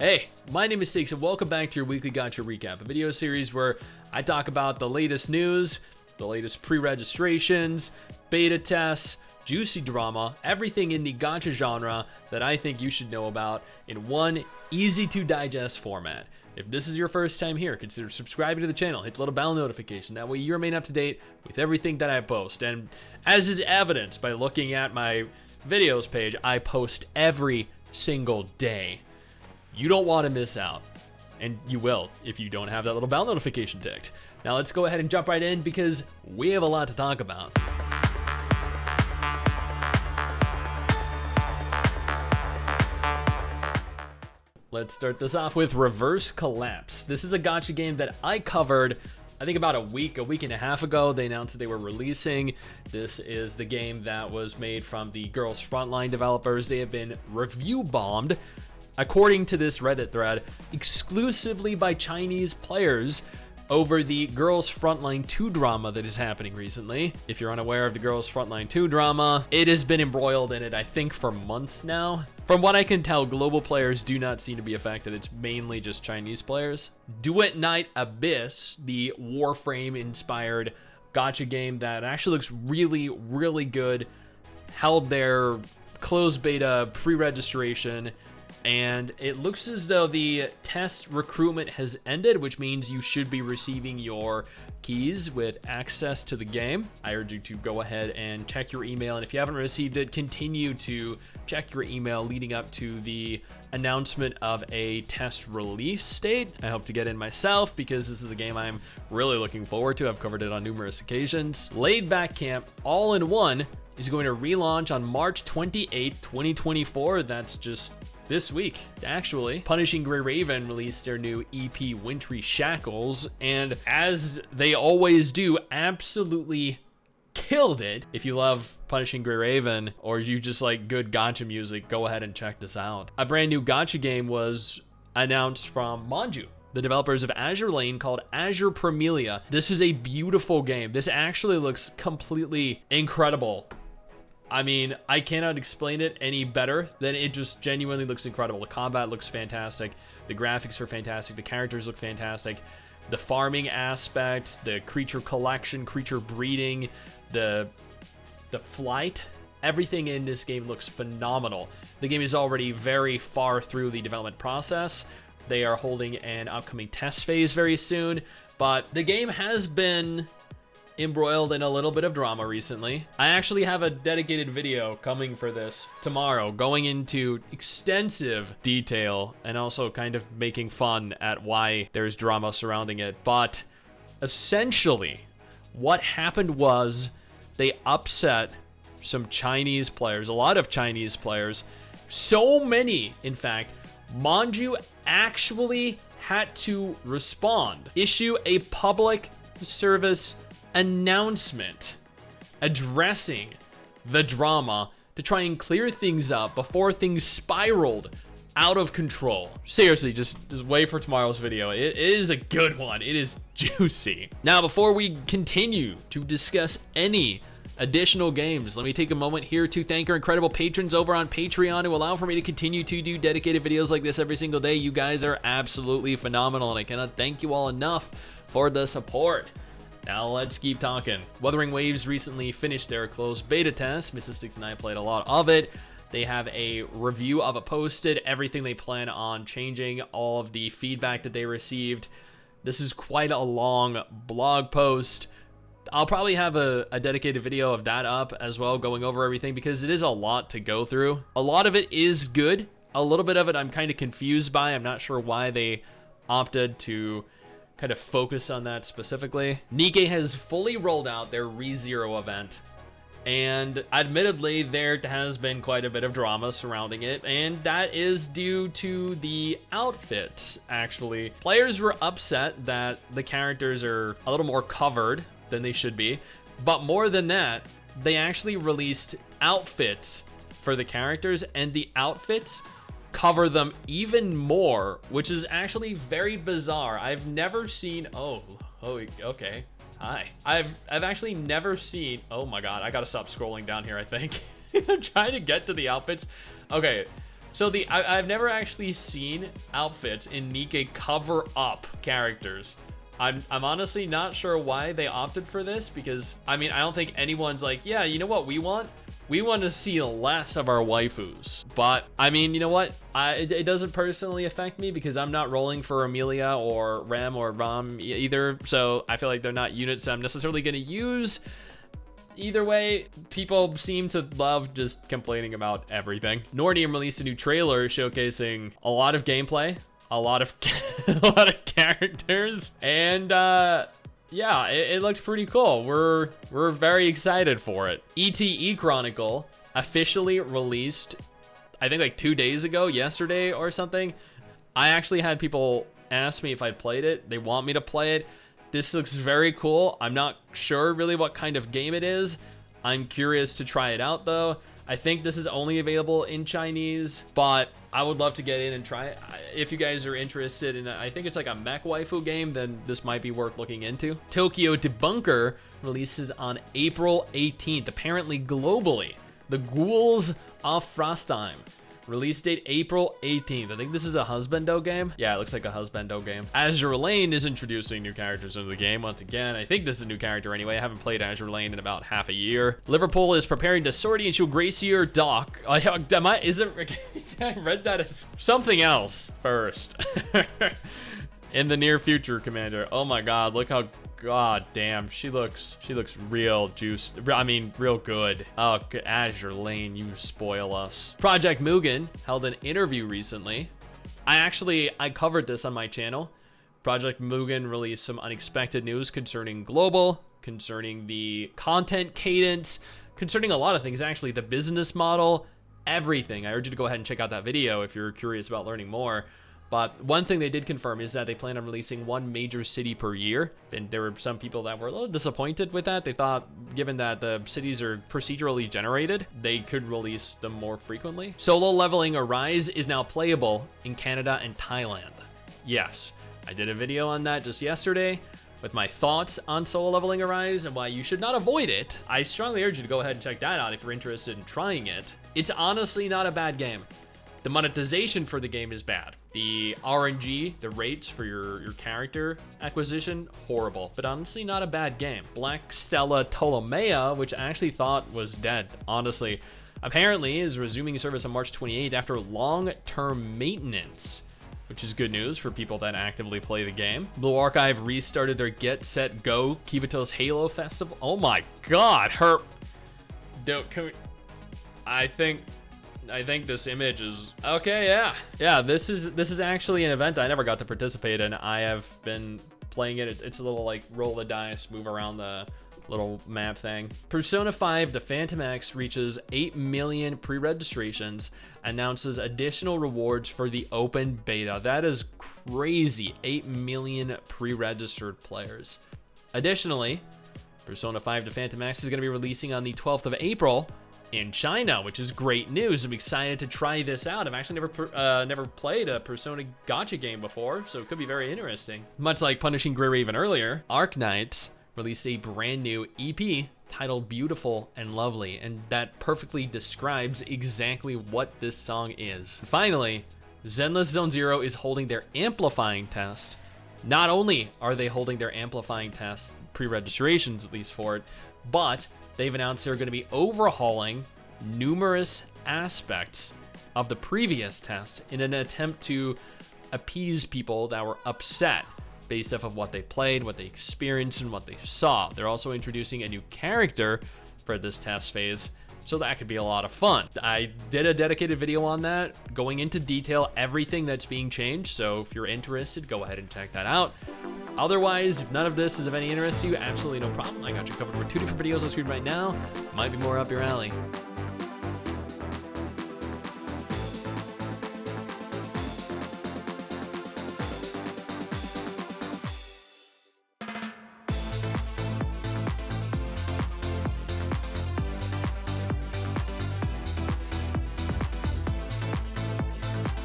Hey, my name is Stix and welcome back to your weekly Gacha recap, a video series where I talk about the latest news, the latest pre-registrations, beta tests, juicy drama, everything in the Gacha genre that I think you should know about in one easy to digest format. If this is your first time here, consider subscribing to the channel, hit the little bell notification, that way you remain up to date with everything that I post. And as is evidenced by looking at my videos page, I post every single day. You don't want to miss out, and you will if you don't have that little bell notification ticked. Now let's go ahead and jump right in because we have a lot to talk about. Let's start this off with Reverse Collapse. This is a gacha game that I covered, I think about a week and a half ago. They announced that they were releasing. This is the game that was made from the Girls Frontline developers. They have been review bombed, according to this Reddit thread, exclusively by Chinese players over the Girls Frontline 2 drama that is happening recently. If you're unaware of the Girls Frontline 2 drama, it has been embroiled in it, I think, for months now. From what I can tell, global players do not seem to be affected. It's mainly just Chinese players. Duet Night Abyss, the Warframe-inspired gacha game that actually looks really, really good, held their closed beta pre-registration, and it looks as though the test recruitment has ended, which means you should be receiving your keys with access to the game. I urge you to go ahead and check your email, and if you haven't received it, continue to check your email leading up to the announcement of a test release date. I hope to get in myself because this is a game I'm really looking forward to. I've covered it on numerous occasions. Laidback Camp All-in-One is going to relaunch on March 28th, 2024. That's just this week, actually. Punishing Grey Raven released their new EP, Wintry Shackles, and as they always do, absolutely killed it. If you love Punishing Grey Raven, or you just like good gacha music, go ahead and check this out. A brand new gacha game was announced from Manju, the developers of Azure Lane, called Azure Promilia. This is a beautiful game. This actually looks completely incredible. I mean, I cannot explain it any better than it just genuinely looks incredible. The combat looks fantastic. The graphics are fantastic. The characters look fantastic. The farming aspects, the creature collection, creature breeding, the flight, everything in this game looks phenomenal. The game is already very far through the development process. They are holding an upcoming test phase very soon, but the game has been embroiled in a little bit of drama recently. I actually have a dedicated video coming for this tomorrow, going into extensive detail and also kind of making fun at why there's drama surrounding it. But essentially, what happened was they upset some Chinese players, a lot of Chinese players, so many, in fact. Manju actually had to respond, issue a public service announcement addressing the drama to try and clear things up before things spiraled out of control. Seriously, just wait for tomorrow's video. It is a good one. It is juicy. Now, before we continue to discuss any additional games, let me take a moment here to thank our incredible patrons over on Patreon who allow for me to continue to do dedicated videos like this every single day. You guys are absolutely phenomenal, and I cannot thank you all enough for the support. Now let's keep talking. Wuthering Waves recently finished their closed beta test. Mrs. Stix and I played a lot of it. They have a review of it posted, everything they plan on changing, all of the feedback that they received. This is quite a long blog post. I'll probably have a dedicated video of that up as well, going over everything, because it is a lot to go through. A lot of it is good. A little bit of it I'm kind of confused by. I'm not sure why they opted to kind of focus on that specifically. Nikke has fully rolled out their ReZero event, and admittedly there has been quite a bit of drama surrounding it, and that is due to the outfits. Actually, players were upset that the characters are a little more covered than they should be, but more than that, they actually released outfits for the characters, and the outfits cover them even more, which is actually very bizarre. I've never seen, oh, okay, hi. I've actually never seen, oh my god, I gotta stop scrolling down here, I think. I'm trying to get to the outfits. Okay, So I've never actually seen outfits in Nikke cover up characters. I'm honestly not sure why they opted for this, because I mean, I don't think anyone's like, yeah, you know what we want? We want to see less of our waifus. But I mean, you know what? It doesn't personally affect me because I'm not rolling for Amelia or Rem or Ram either. So I feel like they're not units that I'm necessarily going to use. Either way, people seem to love just complaining about everything. Nordium released a new trailer showcasing a lot of gameplay, a lot of a lot of characters, and yeah, it looked pretty cool. We're very excited for it. ETE Chronicle officially released, I think like 2 days ago, yesterday or something. I actually had people ask me if I'd played it. They want me to play it. This looks very cool. I'm not sure really what kind of game it is. I'm curious to try it out though. I think this is only available in Chinese, but I would love to get in and try it. If you guys are interested in, I think it's like a mech waifu game, then this might be worth looking into. Tokyo Debunker releases on April 18th, apparently globally. The Ghouls of Frostheim. Release date April 18th. I think this is a husbando game. Yeah, it looks like a husbando game. Azure Lane is introducing new characters into the game once again. I think this is a new character anyway. I haven't played Azure Lane in about half a year. Liverpool is preparing to sortie into Gracier Dock. I read that as something else first. In the near future, Commander. Oh my God, look how, God damn, she looks real juiced. I mean, real good. Oh, Azure Lane, you spoil us. Project Mugen held an interview recently. I covered this on my channel. Project Mugen released some unexpected news concerning global, concerning the content cadence, concerning a lot of things, actually, the business model, everything. I urge you to go ahead and check out that video if you're curious about learning more. But one thing they did confirm is that they plan on releasing one major city per year. And there were some people that were a little disappointed with that. They thought, given that the cities are procedurally generated, they could release them more frequently. Solo Leveling Arise is now playable in Canada and Thailand. Yes, I did a video on that just yesterday with my thoughts on Solo Leveling Arise and why you should not avoid it. I strongly urge you to go ahead and check that out if you're interested in trying it. It's honestly not a bad game. The monetization for the game is bad. The RNG, the rates for your character acquisition, horrible. But honestly, not a bad game. Black Stella Ptolemaea, which I actually thought was dead, honestly, apparently is resuming service on March 28th after long-term maintenance, which is good news for people that actively play the game. Blue Archive restarted their Get, Set, Go Kibito's Halo Festival. Oh my God, I think this image is okay. Yeah, this is actually an event I never got to participate in. I have been playing it. It's a little like roll the dice, move around the little map thing. Persona 5 The Phantom X reaches 8 million pre-registrations, announces additional rewards for the open beta. That is crazy. 8 million pre-registered players. Additionally, Persona 5 The Phantom X is going to be releasing on the 12th of April in China, which is great news. I'm excited to try this out. I've actually never played a Persona Gacha game before, so it could be very interesting. Much like Punishing Grey Raven earlier, Arknights released a brand new EP titled Beautiful and Lovely, and that perfectly describes exactly what this song is. Finally, Zenless Zone Zero is holding their amplifying test. Not only are they holding their amplifying test, pre-registrations at least for it, but they've announced they're going to be overhauling numerous aspects of the previous test in an attempt to appease people that were upset based off of what they played, what they experienced, and what they saw. They're also introducing a new character for this test phase, so that could be a lot of fun. I did a dedicated video on that, going into detail everything that's being changed, so if you're interested, go ahead and check that out. Otherwise, if none of this is of any interest to you, absolutely no problem. I got you covered with 2 different videos on screen right now. Might be more up your alley.